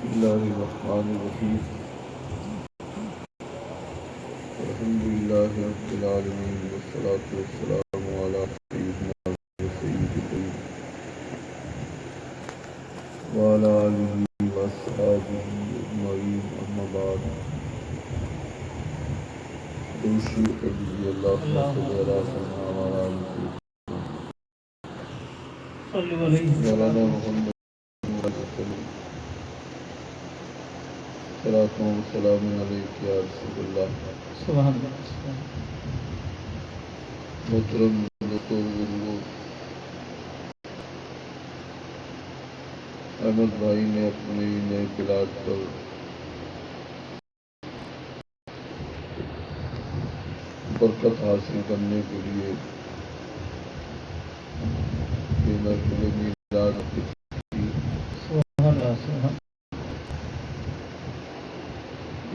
الله الرحمن الرحيم الحمد لله رب العالمين والصلاة والسلام على سيدنا وسيدنا وعلى آله وأصحابه أجمعين أما بعد دوشي رضي الله عنه وعلى آله مولانا محمد صلاة وسلام عليك يا رسول الله سبحان اللہ. محترم دوستو بزرگوں، احمد بھائی نے اپنے نئے پلاٹ پر برکت حاصل کرنے کے لیے یہ محفل میلاد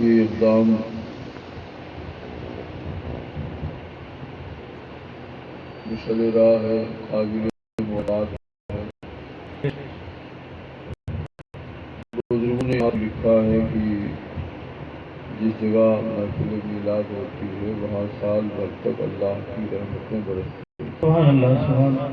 یہ اقدام مشعل راہ ہے، قابل مراد ہے. بزرگوں نے آپ لکھا ہے کہ جس جگہ محفل میلاد ہوتی ہے وہاں سال بھر تک اللہ کی رحمتیں برستی ہیں. سبحان اللہ. سبحان اللہ.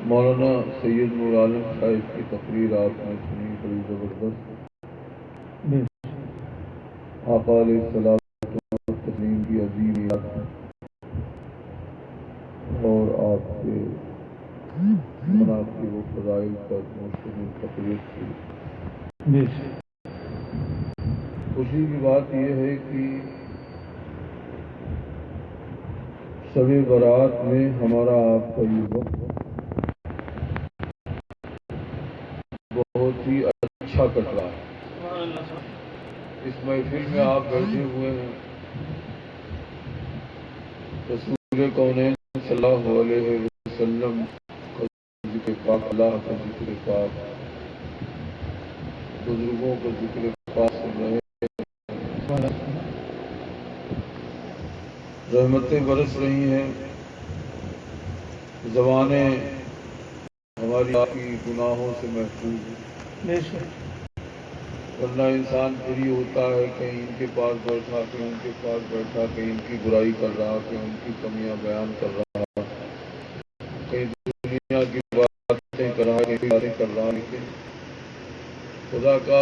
مولانا سید نور عالم صاحب کی تقریر آپ نے سنی، بڑی زبردست. آقا علیہ السلام تسلیم کی عظیم یاد اور آپ کے مناقب و فضائل پر مشتمل تقریر تھی. خوشی کی بات یہ ہے کہ شب برات میں ہمارا آپ کا یہ وقت بہت ہی اچھا کٹ رہا ہے. اس محفل میں آپ بیٹھے ہوئے ہیں، رسول کونین صلی اللہ علیہ وسلم کا ذکر پاک، اللہ کا ذکر پاک، بزرگوں کا ذکر پاک سن رہے ہیں. رحمتیں برس رہی ہیں. زبانیں ہماری آپ کی گناہوں سے محفوظ ہیں، ورنہ انسان فری ہوتا ہے، کہیں ان کے پاس بیٹھا، کہیں ان کے پاس بیٹھا، کہیں ان کی برائی کر رہا، کہیں ان کی کمیاں بیان کر رہا، کہیں دنیا کی باتیں کر رہا، کہیں باتیں کر رہا. لیکن خدا کا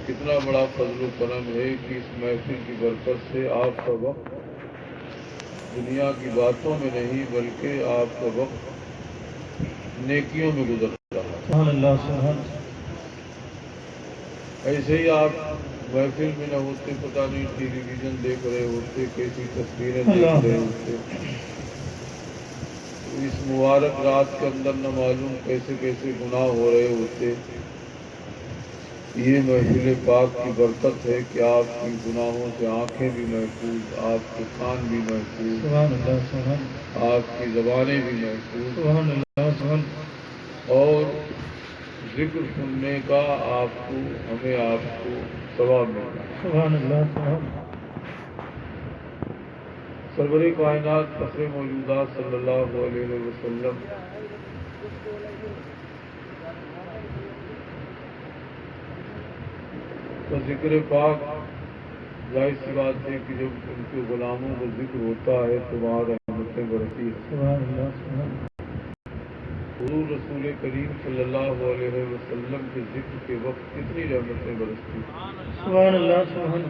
کتنا بڑا فضل و کرم ہے کہ اس محفل کی برکت سے آپ کا وقت دنیا کی باتوں میں نہیں بلکہ آپ کا وقت نیکیوں میں گزر رہا ہے. سبحان اللہ. سبحان. ایسے ہی آپ محفل میں نہ ہوتے، پتہ نہیں ٹی ویژن دیکھ رہے ہوتے، کیسی تصویریں دیکھ رہے ہوتے، اس مبارک رات کے اندر نہ معلوم کیسے کیسے گناہ ہو رہے ہوتے. یہ محفل پاک کی برکت ہے کہ آپ کی گناہوں سے آنکھیں بھی محفوظ، آپ کے کان بھی محفوظ، سبحان اللہ. سبحان. آپ کی زبانیں بھی محفوظ، سبحان اللہ. سبحان. اور ذکر سننے کا آپ کو، ہمیں آپ کو ثواب مل رہا ہے. سبحان اللہ. سبحان. سرور کائنات فخر موجودات صلی اللہ علیہ وسلم کا ذکر پاک، ظاہر سی بات ہے کہ جب ان کے غلاموں کا ذکر ہوتا ہے تو وہاں رحمتیں برستی ہیں. سبحان اللہ. سبحان. حضور رسول کریم صلی اللہ علیہ وسلم کے ذکر کے وقت کتنی رحمتیں برستی ہیں. سبحان اللہ. سبحان.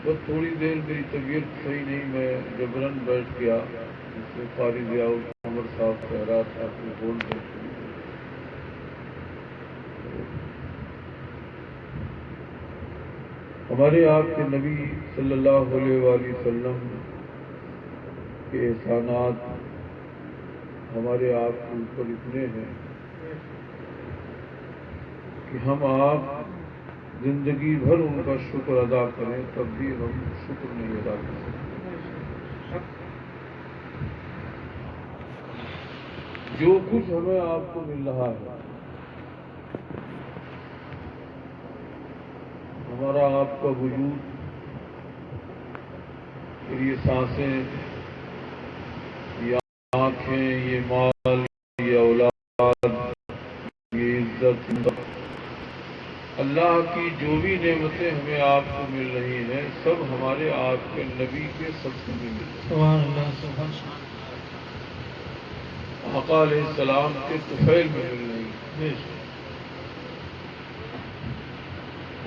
بس تھوڑی دیر میری طبیعت صحیح نہیں، میں جبرن بیٹھ گیا. جس سے قاری ضیاء عمر صاحب خیرات آپ کو بول رہے تھے. ہمارے آپ کے نبی صلی اللہ علیہ وآلہ وسلم کے احسانات ہمارے آپ کے اوپر اتنے ہیں کہ ہم آپ زندگی بھر ان کا شکر ادا کریں تب بھی ہم شکر نہیں ادا کر سکتے. جو کچھ ہمیں آپ کو مل رہا ہے، ہمارا آپ کا وجود، پھر یہ سانسیں، اللہ کی جو بھی نعمتیں ہمیں آپ کو مل رہی ہیں سب ہمارے آپ کے نبی کے صدقے میں مل رہی ہیں. سبحان اللہ سبحان آقا علیہ السلام کے طفیل میں مل رہی ہیں. اللہ.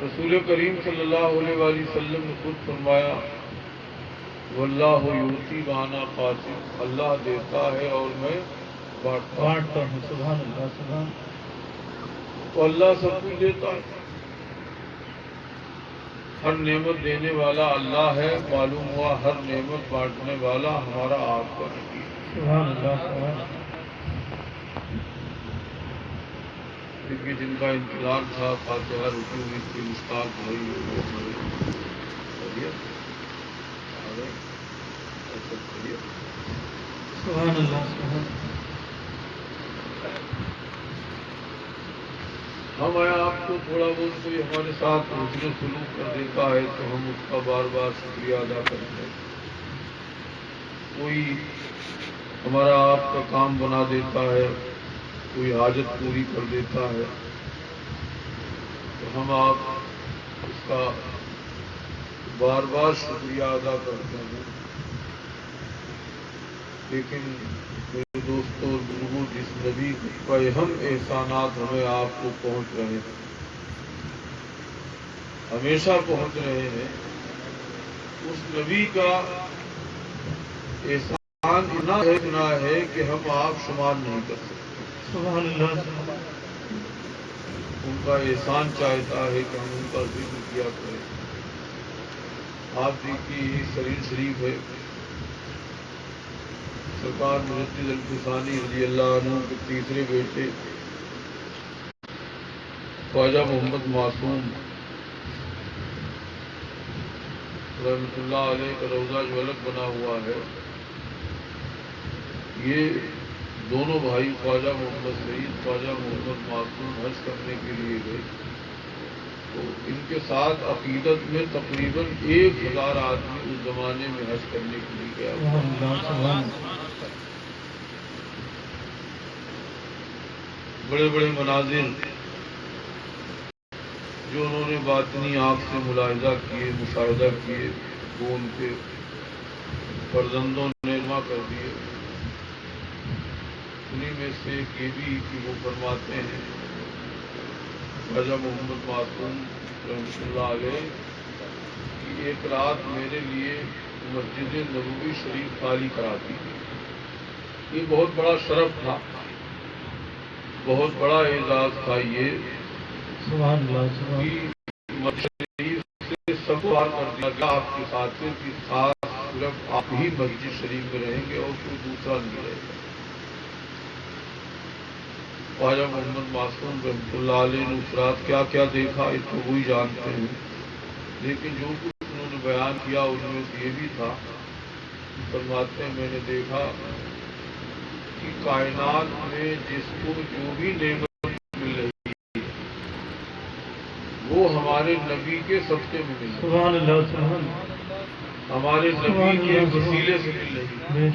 رسول کریم صلی اللہ علیہ وآلہ وسلم نے خود فرمایا واللہ یؤتی وانا قاسم، اللہ دیتا ہے اور میں بانٹتا ہوں. ہوں. سبحان اللہ سبحان. تو اللہ سب کچھ دیتا ہے. ہر نعمت دینے والا اللہ ہے. معلوم ہوا ہر نعمت بانٹنے والا ہمارا آپ کا نبی ہے. سبحان اللہ سبحان. کیونکہ جن کا انتظار تھا فاتحہ رکو ہوئی تھی مشتاق بھائی وہ ہمارے خیریت آ گئے. سب خیریت. سبحان اللہ سبحان. ہم آیا آپ کو تھوڑا بہت کوئی ہمارے ساتھ حسن سلوک کر دیتا ہے تو ہم اس کا بار بار شکریہ ادا کرتے ہیں. کوئی ہمارا آپ کا کام بنا دیتا ہے، کوئی حاجت پوری کر دیتا ہے تو ہم آپ اس کا بار بار شکریہ ادا کرتے ہیں. لیکن میرے دوستوں اور بزرگوں، جس نبی کا اہم احسانات ہمیں آپ کو پہنچ رہے ہیں، ہمیشہ پہنچ رہے ہیں، اس نبی کا احسان اتنا ہے کہ ہم آپ شمار نہیں کر سکتے. سبحان اللہ سبحان. ان کا احسان چاہتا ہے کہ ہم ان کا ذکر کیا کریں. آپ جی کی شریر شریف ہے، سرکار مجدد الفسانی رضی اللہ عنہ کے تیسرے بیٹے خواجہ محمد معصوم رحمۃ اللہ علیہ کا روضہ جو الگ بنا ہوا ہے، یہ دونوں بھائی خواجہ محمد سعید خواجہ محمد معصوم حج کرنے کے لیے گئے تو ان کے ساتھ عقیدت میں تقریباً 1000 آدمی اس زمانے میں حج کرنے کے لیے گیا. سبحان اللہ سبحان. بڑے بڑے مناظر جو انہوں نے باطنی آنکھ سے ملاحظہ کیے، مشاہدہ کیے، وہ ان کے فرزندوں نے جمع کر دیے. انہیں میں سے ایک یہ بھی کہ وہ فرماتے ہیں خواجہ محمد معصوم رحمۃ اللہ علیہ کہ ایک رات میرے لیے مسجد نبوی شریف خالی کراتی تھی. یہ بہت بڑا شرف تھا، بہت بڑا اعزاز تھا یہ سبحان اللہ سبحان. کہ مسجد شریف سے سب بار کر دیا گیا آپ کے ساتھ کہ خاص صرف آپ ہی مسجد شریف میں رہیں گے اور کوئی دوسرا نہیں رہے گا. خواجہ محمد معصوم رحمۃ اللہ علیہ نے اس رات کیا کیا دیکھا اس کو وہی جانتے ہیں، لیکن جو کچھ انہوں نے بیان کیا ان میں یہ بھی تھا. فرماتے ہیں میں نے دیکھا کہ کائنات میں جس کو جو بھی نعمت مل رہی وہ ہمارے نبی کے صدقے میں مل رہی، سبحان اللہ سبحان. ہمارے نبی کے وسیلے سے مل رہی.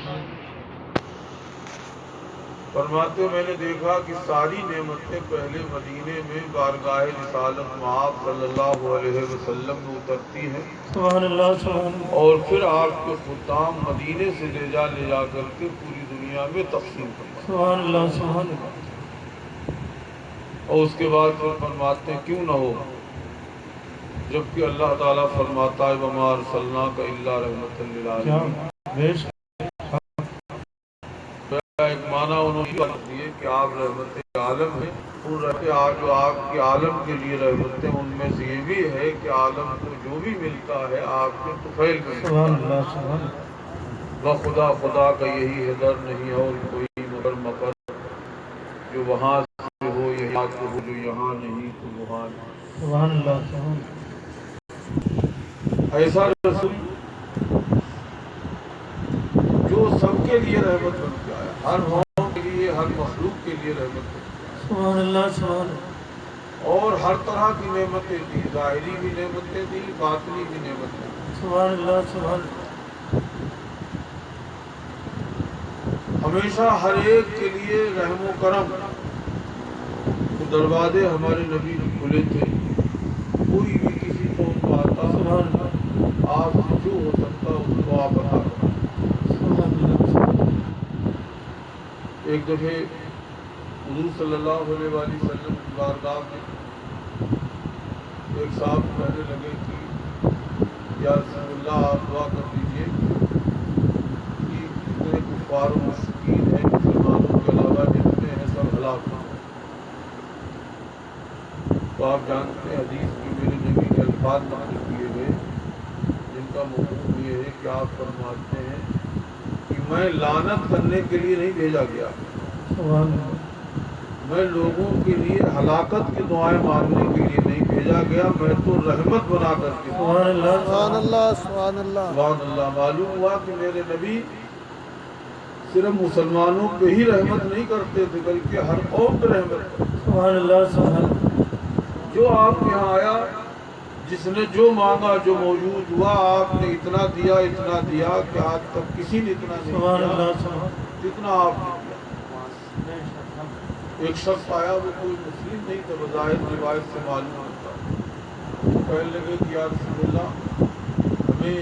فرماتے میں نے دیکھا کہ ساری نعمتیں پہلے مدینے میں بارگاہ رسالت مآب صلی اللہ علیہ وسلم میں اترتی ہیں، سبحان اللہ سبحان. اور پھر آپ کے خدام مدینے سے لے جا کر کے پوری دنیا میں تقسیم کرتے ہیں. سبحان اللہ سبحان. اور اس کے بعد پھر فرماتے ہیں کیوں نہ ہو، جبکہ اللہ تعالیٰ فرماتا ہے وَمَا أَرْسَلْنَاكَ إِلَّا رَحْمَةً لِلْعَالَمِينَ. ایک معنی انہوں نے بات دیے کہ آپ رحمت عالم ہیں، اور جو آپ کے عالم کے لیے رحمتیں ان میں سے یہ بھی ہے کہ عالم کو جو بھی ملتا ہے آپ کے طفیل میں سبحان اللہ سبحان. خدا خدا کا یہی ہے در نہیں اور کوئی مگر مگر جو وہاں سے ہو یہاں سے ہو، جو یہاں نہیں تو وہاں نہیں. سبحان اللہ سبحان. ایسا رسول جو سب کے لیے رحمت بن کے آیا، ہر قوم کے لیے، ہر مخلوق کے لیے رحمت بن کے آیا. سبحان اللہ سبحان. اور ہر طرح کی نعمتیں دی، ظاہری بھی نعمتیں دی، باطنی بھی نعمتیں دی. سبحان اللہ سبحان. ہمیشہ ہر ایک کے لیے رحم و کرم دروازے ہمارے نبی نے کھلے تھے. کوئی بھی کسی قوم کو آتا سبحان اللہ آپ سے جو ہو سکتا اس کو آپ بتا دیں. سبحان اللہ ایک دفعہ حضور صلی اللہ علیہ وآلہ وسلم کی بارگاہ میں ایک صاحب کہنے لگے کہ یا رسول اللہ آپ دعا کر دیجیے کہ جتنے کفار و مشرکین ہیں مسلمانوں کے علاوہ جتنے ہیں سب ہلاک ہوں. تو آپ جانتے ہیں حدیث میں میرے نبی کے الفاظ نقل کیے گئے جن کا مفہوم یہ ہے کہ آپ فرماتے ہیں کہ میں لعنت کرنے کے لیے نہیں بھیجا گیا, سبحان اللہ میں لوگوں کے لیے ہلاکت کی دعائیں مانگنے کے لیے نہیں بھیجا گیا, میں تو رحمت بنا کر کے. سبحان اللہ سبحان اللہ سبحان اللہ سبحان اللہ. معلوم ہوا کہ میرے نبی صرف مسلمانوں پہ ہی رحمت نہیں کرتے تھے بلکہ ہر قوم پہ رحمت کرتے. سبحان اللہ سبحان اللہ جو آپ کے یہاں آیا, جس نے جو مانگا, جو موجود ہوا, آپ نے اتنا دیا کہ آج تک کسی نے اتنا نہیں سبحان دیا اللہ سبحان جتنا آپ نے دیا. ایک شخص آیا, وہ کوئی مسلم نہیں تھا, بظاہر روایت سے معلوم ہوتا. وہ کہنے لگے کہ یا رسول اللہ ہمیں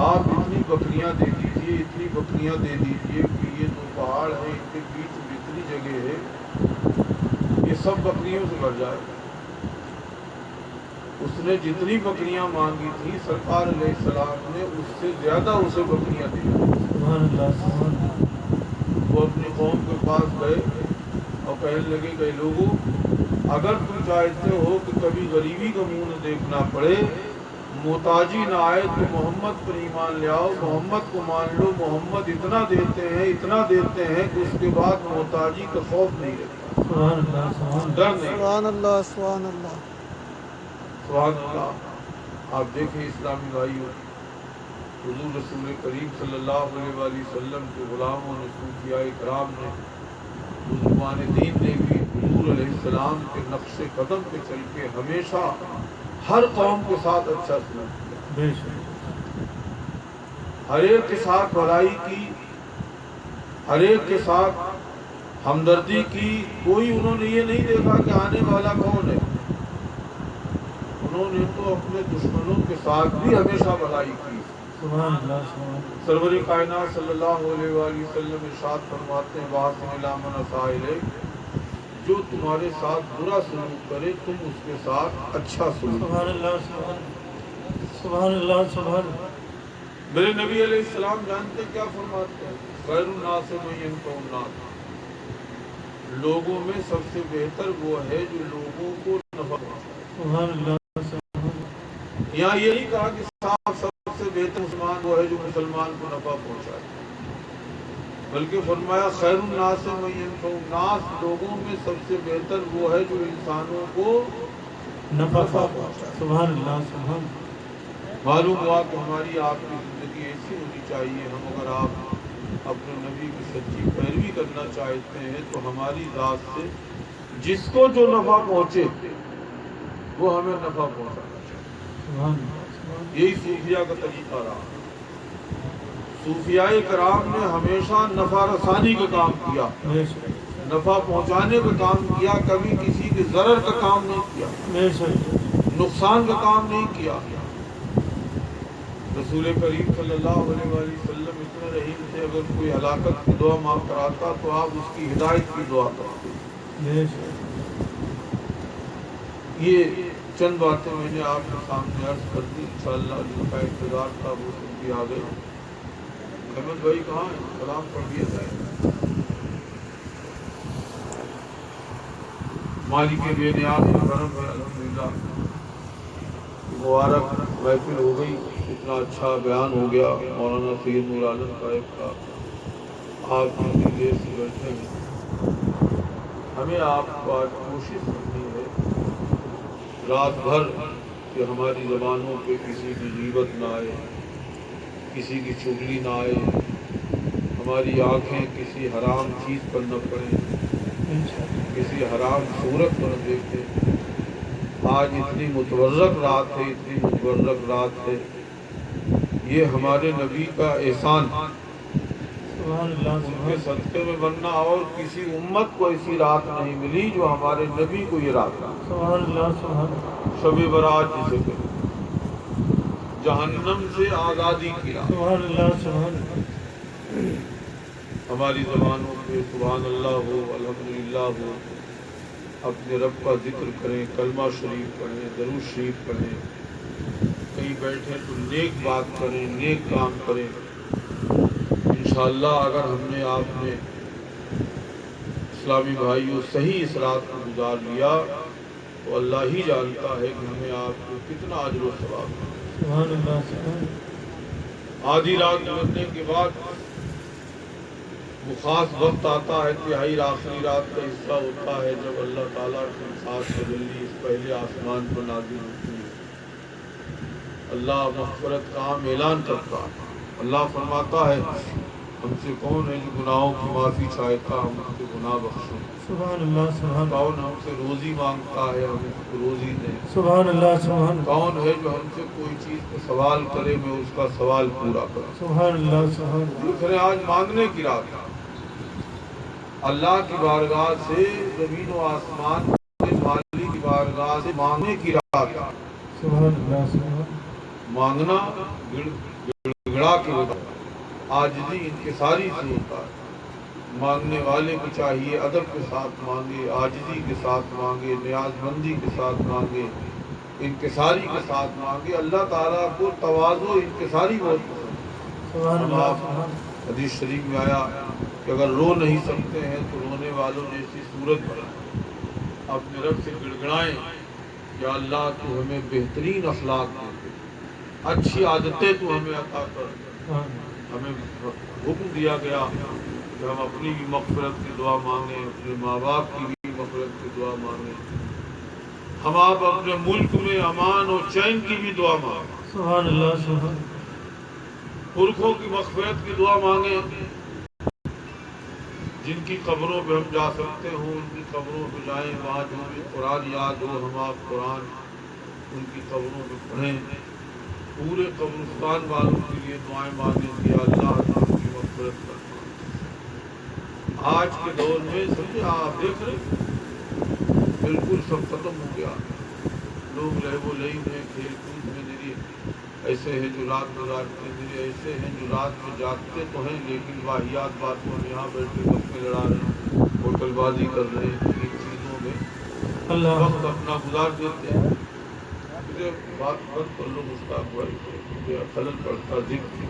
آپ اتنی بکریاں دے دیجیے کہ یہ دو پہاڑ ہیں, ان کے بیچ میں اتنی جگہ ہے, یہ سب بکریوں سے بھر جائے. اس نے جتنی بکریاں مانگی تھی سرکار علیہ السلام نے اس سے زیادہ اسے بکریاں دی. سبحان اللہ سبحان اللہ وہ اپنی قوم کے پاس گئے اور کہنے لگے کہ لوگوں, اگر تم چاہتے ہو کہ کبھی غریبی کا منہ نہ دیکھنا پڑے, محتاجی نہ آئے, تو محمد پر ایمان لے آؤ, محمد کو مان لو. محمد اتنا دیتے ہیں کہ اس کے بعد محتاجی کا خوف نہیں رہتا, سبحان اللہ سبحان ڈر نہیں. سبحان اللہ سبحان اللہ سبحان اللہ. آپ دیکھیں اسلامی بھائیوں, حضور رسول کریم صلی اللہ علیہ وآلہ وسلم کے غلاموں نے, صوفیاء کرام نے, بزرگان دین نے بھی حضور علیہ السلام کے نقش قدم پہ چل کے ہمیشہ ہر قوم کے ساتھ اچھا سلوک کیا, بے شک ہر ایک کے ساتھ بھلائی کی, ہر ایک کے ساتھ ہمدردی کی. کوئی انہوں نے یہ نہیں دیکھا کہ آنے والا کون ہے, انہوں نے تو اپنے دشمنوں کے ساتھ بھی ہمیشہ بھلائی کی. سبحان اللہ سبحان اللہ سرور کائنات صلی اللہ علیہ وآلہ وسلم ارشاد فرماتے ہیں وَاسِمِ إِلَىٰ مَنْ أَسَاءَ إِلَيْكَ, جو تمہارے ساتھ برا سلوک کرے تم اس کے ساتھ اچھا سلوک. سبحان اللہ سبحان اللہ سبحان اللہ. میرے نبی علیہ السلام جانتے کیا فرماتے ہیں, خیر الناس من ينفع الناس, لوگوں میں سب سے بہتر وہ ہے جو لوگوں کو نفع پہنچائے. سبحان اللہ یہاں یہ نہیں کہا کہ سب سے بہتر مسلمان وہ ہے جو مسلمان کو نفع پہنچائے, بلکہ فرمایا خیر الناس من ينفع الناس, لوگوں میں سب سے بہتر وہ ہے جو انسانوں کو نفع پہنچائے. سبحان اللہ سبحان اللہ. معلوم ہوا کہ ہماری آپ کی زندگی ایسی ہونی چاہیے, ہم اگر آپ اپنے نبی کی سچی پیروی کرنا چاہتے ہیں تو ہماری ذات سے جس کو جو نفع پہنچے وہ ہمیں نفع پہنچانا چاہیے. سبحان اللہ یہی صوفیاء کا طریقہ رہا. صوفیاء کرام نے ہمیشہ نفع رسانی کا کام کیا, بے شک نفع پہنچانے کا کام کیا, کبھی کسی کے ضرر کا کام نہیں کیا, بے شک نقصان کا کام نہیں کیا. رسول کریم صلی اللہ علیہ وآلہ وسلم اتنے رحیم تھے, اگر کوئی ہلاکت کی دعا مانگ کر آتا تو آپ اس کی ہدایت کی دعا کرتے. بے شک یہ چند باتیں میں نے آپ کے سامنے عرض کر دی. انشاءاللہ جن کا انتظار تھا وہ سب بھی آ گئے. احمد بھائی کہاں ہیں, سلام پڑھ دیا جائے. مالک بے نیاز کا کرم ہے الحمدللہ, مبارک محفل ہو گئی, اتنا اچھا بیان ہو گیا. مولانا سید نور عالم صاحب کا, آپ اتنی دیر سے بیٹھے ہیں. ہمیں آپ کو آج کوشش کرنی ہے رات بھر کہ ہماری زبانوں پہ کسی کی غیبت نہ آئے, کسی کی چغلی نہ آئے, ہماری آنکھیں کسی حرام چیز پر نہ پڑیں, کسی حرام صورت پر نہ دیکھیں. آج اتنی متورک رات ہے, یہ ہمارے نبی کا احسان. سبحان اللہ ان کے صدقے میں بننا، اور کسی امت کو ایسی رات نہیں ملی جو ہمارے نبی کو یہ رات رہا۔ سبحان اللہ سبحان اللہ شب برات جسے کہتے ہیں، جہنم سے آزادی کی رات۔ سبحان اللہ سبحان اللہ ہماری زبانوں پہ سبحان اللہ ہو، الحمدللہ ہو، اپنے رب کا ذکر کریں، کلمہ شریف پڑھیں، درود شریف پڑھیں، کہیں بیٹھے تو نیک بات کریں، نیک کام کریں۔ انشاءاللہ اگر ہم نے آپ نے اسلامی بھائیوں صحیح اس رات کو گزار لیا تو اللہ ہی جانتا ہے کہ ہمیں آپ کو کتنا اجر و ثواب ہے۔ سبحان اللہ سبحان اللہ آدھی رات گزرنے کے بعد وہ خاص وقت آتا ہے، تہائی آخری رات کا حصہ ہوتا ہے، جب اللہ تعالیٰ کی خاص تجلی اس پہلے آسمان پر نازل ہوتی ہے۔ اللہ مغفرت کا عام اعلان کرتا ہے۔ اللہ فرماتا ہے ہم سے کون ہے جو گناہوں کی معافی چاہتا، ہم اس کے گناہ بخشیں۔ سبحان اللہ سبحان اللہ کون ہم سے روزی مانگتا ہے، ہم اس کو روزی دیں۔ سبحان اللہ سبحان اللہ کون ہے جو ہم سے کوئی چیز کو سوال کرے، میں اس کا سوال پورا کروں۔ سبحان اللہ سبحان اللہ دوسرے آج مانگنے کی رات ہے، اللہ کی بارگاہ سے، زمین و آسمان کے مالک کی بارگاہ سے مانگنے کی رات ہے۔ سبحان اللہ سبحان اللہ مانگنا گڑگڑا کے ہوتا ہے، عاجزی انکساری سے ہوتا ہے۔ مانگنے والے کو چاہیے ادب کے ساتھ مانگے، عاجزی کے ساتھ مانگے، نیاز مندی کے ساتھ مانگے، انکساری کے ساتھ مانگے۔ اللہ تعالیٰ کو تواضع انکساری بہت پسند ہے۔ سبحان ہم اللہ آپ سبحان اللہ حدیث شریف میں آیا کہ اگر رو نہیں سکتے ہیں تو رونے والوں جیسی صورت بنائیں، اپنے رب سے گڑگڑائیں، یا اللہ تو ہمیں بہترین اخلاق دے، اچھی عادتیں تو ہمیں عطا کر۔ ہمیں حکم دیا گیا کہ ہم اپنی بھی مغفرت کی دعا مانگیں، اپنے ماں باپ کی بھی مغفرت کی دعا مانگیں، ہم آپ اپنے ملک میں امان و چین کی بھی دعا مانگیں، سبحان اللہ سبحان اللہ پرکھوں کی مغفرت کی دعا مانگیں، جن کی قبروں پہ ہم جا سکتے ہوں ان کی قبروں پہ جائیں، وہاں جو بھی قرآن یاد ہو ہم آپ قرآن ان کی قبروں پہ پڑھیں۔ پورے قبرستان والوں کے لیے دعائیں مانگیں کہ اللہ ان کی مغفرت کرنا۔ آج کے دور میں سمجھے آپ دیکھ رہے بالکل سب ختم ہو گیا، لوگ لہو و لعب میں، کھیل کود میں ذریعے ایسے ہیں جو رات گزارتے ہیں، ذریعے ایسے ہیں جو رات میں جاگتے تو ہیں لیکن واہیات باتوں میں یہاں بیٹھے گپے لڑا رہے ہیں، ہوٹل بازی کر رہے ہیں، ان چیزوں میں اللہ وقت اپنا گزار دیتے ہیں۔ مجھے بات بند کر لو مشتاق بھائی، مجھے خلل پڑتا ذکر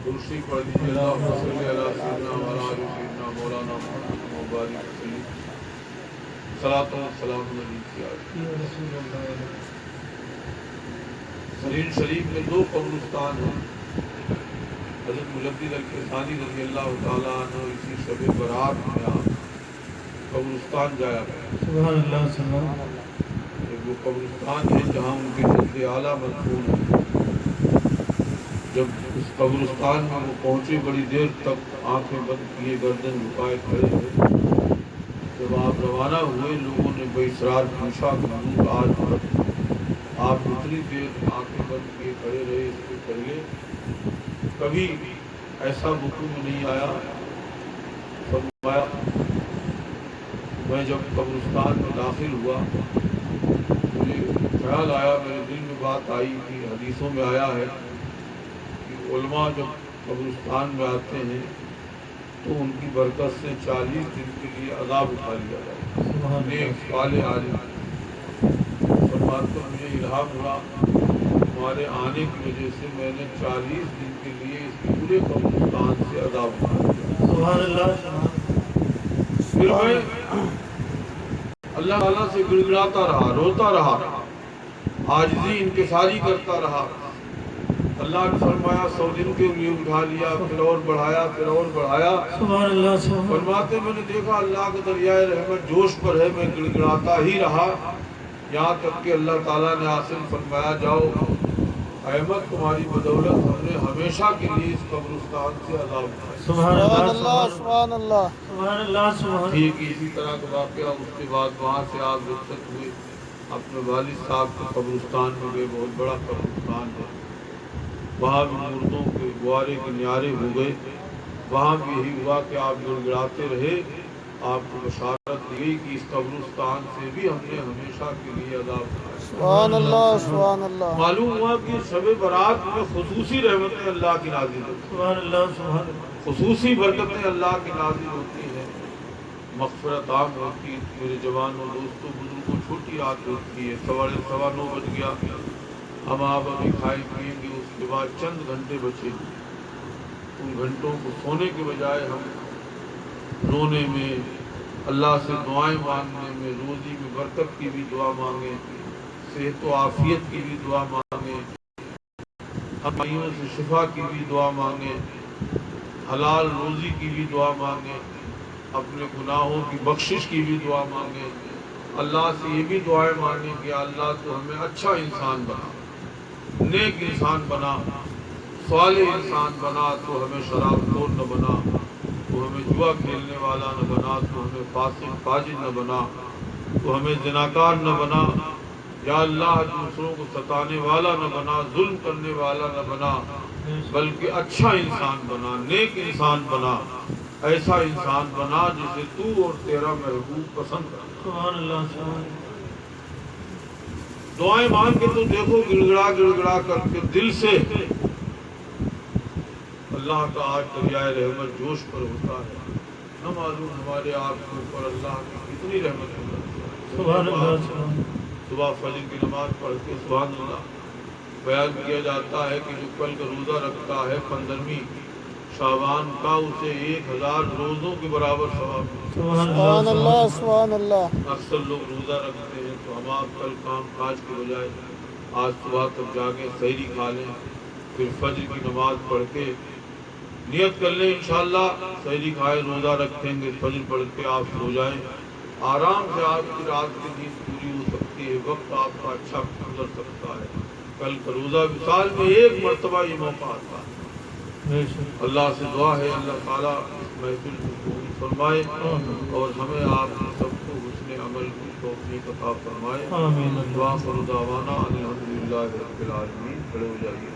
کرسی پڑھ دیجیے۔ اللہم صلی علی سیدنا وعلی آل سیدنا مولانا محمد مبارک وسلم، صلاۃ و سلام علیک یا رسول اللہ سرین شریف میں دو قبرستان ہیں۔ حضرت مجدد الکیسانی رضی اللہ تعالیٰ عنہ اسی شب برات میں آپ قبرستان جایا گیا۔ سبحان اللہ سبحان اللہ ایک وہ قبرستان ہے جہاں ان کے جد اعلیٰ مدفون ہیں۔ جب اس قبرستان میں وہ پہنچے بڑی دیر تک آنکھیں بند کیے گردن جھکائے کھڑے ہوئے۔ جب آپ روانہ ہوئے لوگوں نے بے اصرار پوچھا کہ حضور آج آپ اتنی دیر آنکھیں بند کیے کھڑے رہے، اس سے پہلے کبھی ایسا حکم نہیں آیا؟ فرمایا میں جب قبرستان میں داخل ہوا مجھے خیال آیا، میرے دل میں بات آئی کہ حدیثوں میں آیا ہے کہ علماء جب قبرستان میں آتے ہیں تو ان کی برکت سے 40 دن کے لیے عذاب اٹھا لیا جائے۔ نیک صالح عالم فرماتے ہیں مجھے الہام ہوا تمہارے آنے کی وجہ سے میں نے 40 دن کے لیے اس پورے قبرستان سے عذاب اٹھا لیا۔ سبحان اللہ پھر میں اللہ تعالیٰ سے گڑگڑاتا رہا، روتا رہا، عاجزی انکساری کرتا رہا۔ اللہ نے فرمایا 100 دن کے لیے اٹھا لیا، پھر اور بڑھایا، پھر اور بڑھایا۔ سبحان اللہ سبحان فرماتے میں نے دیکھا اللہ کا دریائے رحمت جوش پر ہے، میں گڑگڑاتا ہی رہا یہاں تک کہ اللہ تعالیٰ نے آسن فرمایا جاؤ احمد تمہاری بدولت ہم نے ہمیشہ کے لیے اس قبرستان سے عذاب اٹھایا۔ سبحان سبحان اللہ اللہ سبحان اللہ سبحان اللہ سبحان ٹھیک اسی طرح کا واقعہ اس کے بعد وہاں سے آپ رخصت ہوئے، اپنے والد صاحب کے قبرستان میں گئے، بہت بڑا قبرستان ہے، وہاں بھی مردوں کے گوارے کے نیارے ہو گئے۔ وہاں بھی یہی ہوا کہ آپ گڑ گڑاتے رہے، آپ کو بشارت دی گئی کہ اس قبرستان سے بھی ہم نے ہمیشہ کے لیے عذاب اٹھایا۔ سبحان اللہ سبحان اللہ معلوم ہوا کہ شب برات میں خصوصی رحمتیں اللہ کی نازل ہوتی ہیں، سبحان اللہ سبحان اللہ خصوصی برکتیں اللہ کی نازل ہوتی ہیں، مغفرت عام ہوتی ہے۔ میرے جوانوں دوستوں بزرگوں، چھوٹی رات ہوتی ہے، 9:15 بج گیا، ہم آپ ابھی کھائیں پیئیں گے، اس کے بعد چند گھنٹے بچے، ان گھنٹوں کو سونے کے بجائے ہم رونے میں، اللہ سے دعائیں مانگنے میں، روزی میں برکت کی بھی دعا مانگیں، صحت و عافیت کی بھی دعا مانگیں، بیماریوں سے شفا کی بھی دعا مانگیں، حلال روزی کی بھی دعا مانگیں، اپنے گناہوں کی بخشش کی بھی دعا مانگیں، اللہ سے یہ بھی دعائیں مانگیں کہ اللہ تو ہمیں اچھا انسان بنا، نیک انسان بنا، صالح انسان بنا، تو ہمیں شراب خور نہ بنا، تو ہمیں جوا کھیلنے والا نہ بنا، تو ہمیں فاسق فاجر نہ بنا، تو ہمیں زناکار نہ بنا، یا اللہ دوسروں کو ستانے والا نہ بنا، ظلم کرنے والا نہ بنا، بلکہ اچھا انسان بنا، نیک انسان بنا، ایسا انسان بنا جسے تو اور تیرا محبوب پسند کرے۔ سبحان اللہ سبحان اللہ دعائیں مانگ کے تو دیکھو، گڑ گڑا کر کے دل سے اللہ کا آج دریائے رحمت جوش پر ہوتا ہے، نہ معلوم ہمارے آپ کے اوپر اللہ کی کتنی رحمت ہے۔ سبحان اللہ سبحان اللہ صبح فجر کی نماز پڑھ کے سبحان اللہ بیان کیا جاتا ہے کہ جو کل کا روزہ رکھتا ہے 15ویں شعبان کا، اسے 1000 روزوں کے برابر ثواب ملتا ہے۔ سبحان سبحان اللہ اللہ سبحان اللہ اکثر لوگ روزہ رکھتے ہیں تو ہم آپ کل کام کاج کے بجائے آج صبح تک جاگیں، سحری کھا لیں، پھر فجر کی نماز پڑھ کے نیت کر لیں انشاءاللہ سحری کھائے، روزہ رکھیں گے، فجر پڑھ کے آپ سو جائیں، آرام سے آپ کی رات کی نیند پوری ہو سکتی ہے، وقت آپ کا اچھا گزر سکتا ہے۔ کل کا روزہ سال میں ایک مرتبہ یہ موقع آتا ہے۔ بے شک اللہ سے دعا ہے اللہ تعالیٰ اس محفل کو قبول فرمائے اور ہمیں آپ سب کو حسن عمل کی توفیق عطا فرمائے۔ آمین وآخر دعوانا ان الحمد للہ رب العالمین۔ کھڑے ہو جائیے۔